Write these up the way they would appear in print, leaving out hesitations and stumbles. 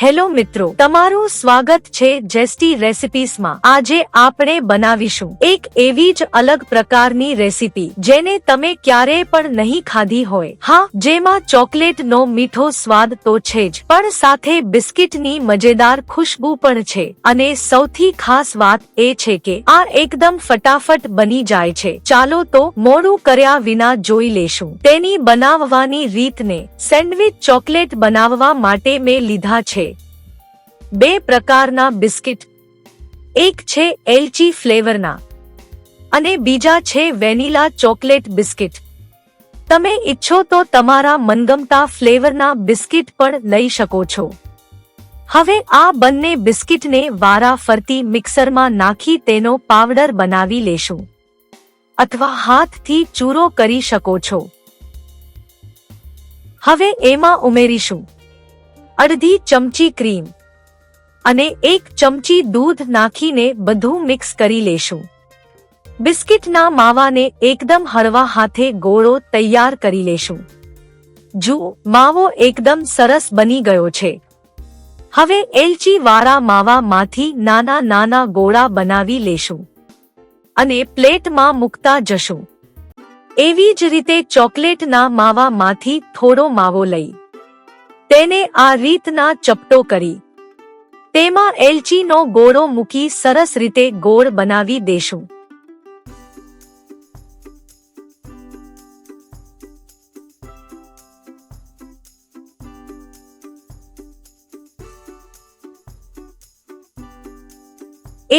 Hello મિત્રો, તમારું સ્વાગત છે જેસ્ટી રેસિપીસમાં। આજે આપણે બનાવીશું એક એવી જ અલગ પ્રકારની રેસિપી જેને તમે ક્યારેય પણ નહીં ખાધી હોય। હા, જેમાં ચોકલેટનો મીઠો સ્વાદ તો છે જ, પણ સાથે બિસ્કિટની મજેદાર ખુશ્બુ પણ છે। અને સૌથી ખાસ વાત એ છે કે આ એકદમ ફટાફટ બની જાય છે। ચાલો તો મોડું કર્યા વિના જોઈ લેશું તેની બનાવવાની રીતને। સેન્ડવિચ ચોકલેટ બનાવવા માટે મેં લીધા છે બે પ્રકારના બિસ્કિટ, એક છે એલચી ફ્લેવરના અને બીજા છે વેનીલા ચોકલેટ બિસ્કિટ। તમે ઈચ્છો તો તમારા મનગમતા ફ્લેવરના બિસ્કિટ પણ લઈ શકો છો। હવે આ બંને બિસ્કિટને વારા ફરતી મિક્સરમાં નાખી તેનો પાવડર બનાવી લેશું અથવા હાથથી ચૂરો કરી શકો છો। હવે એમાં ઉમેરીશું અડધી ચમચી ક્રીમ અને એક ચમચી દૂધ નાખીને બધું મિક્સ કરી લેશું। બિસ્કિટના માવાને એકદમ હળવા હાથે ગોળો તૈયાર કરી લેશું। જુઓ, માવો એકદમ સરસ બની ગયો છે। હવે એલચી વાળા માવામાંથી નાના નાના ગોળા બનાવી લેશું અને પ્લેટમાં મૂકતા જશું। એવી જ રીતે ચોકલેટના માવામાંથી થોડો માવો લઈ તેને આ રીતના ચપટો કરી તેમાં એલચીનો ગોળો મૂકી સરસ રીતે ગોળ બનાવી દેશું।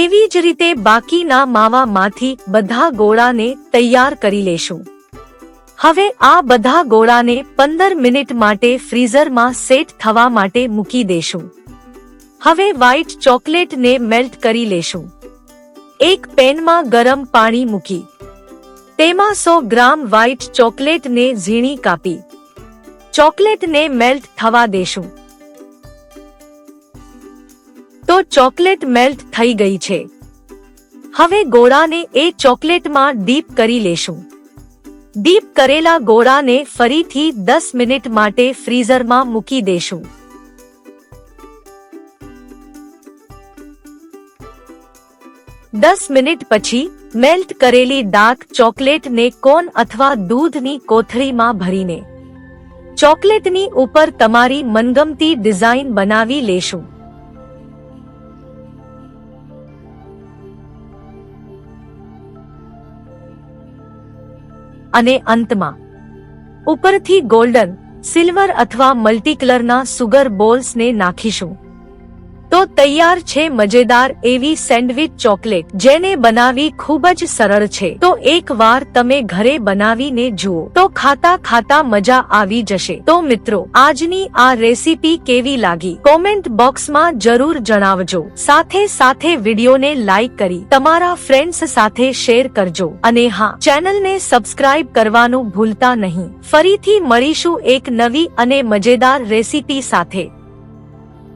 એવી જ રીતે બાકીના માવામાંથી બધા ગોળાને તૈયાર કરી લેશું। હવે આ બધા ગોળાને 15 મિનિટ માટે ફ્રીઝરમાં સેટ થવા માટે મૂકી દેશું। હવે વ્હાઈટ ચોકલેટને મેલ્ટ કરી લેશું। એક પેનમાં ગરમ પાણી મૂકી તેમાં 100 ગ્રામ વ્હાઈટ ચોકલેટને ઝીણી કાપી ચોકલેટને મેલ્ટ થવા દેશું। તો ચોકલેટ મેલ્ટ થઈ ગઈ છે। હવે ગોળાને એ ચોકલેટમાં ડીપ કરી લેશું। ડીપ કરેલા ગોળાને ફરીથી 10 મિનિટ માટે ફ્રીઝરમાં મૂકી દેશું। દસ મિનિટ પછી મેલ્ટ કરેલી ડાર્ક ચોકલેટને કોન અથવા દૂધની કોથળીમાં ભરીને ચોકલેટની ઉપર તમારી મનગમતી ડિઝાઇન બનાવી લેશું। અને અંતમાં ઉપરથી ગોલ્ડન, સિલ્વર અથવા મલ્ટીકલરના સુગર બોલ્સને નાખીશું। તો તૈયાર છે મજેદાર એવી સેન્ડવિચ ચોકલેટ જેને બનાવી ખૂબ જ સરળ છે। તો એકવાર તમે ઘરે બનાવીને જુઓ તો ખાતા ખાતા મજા આવી જશે। તો મિત્રો, આજની આ રેસીપી કેવી લાગી કોમેન્ટ બોક્સમાં જરૂર જણાવજો। સાથે સાથે વિડીયોને લાઈક કરી તમારા ફ્રેન્ડ્સ સાથે શેર કરજો અને હા, ચેનલને સબસ્ક્રાઇબ કરવાનું ભૂલતા નહીં। ફરીથી મળીશું એક નવી અને મજેદાર રેસીપી સાથે।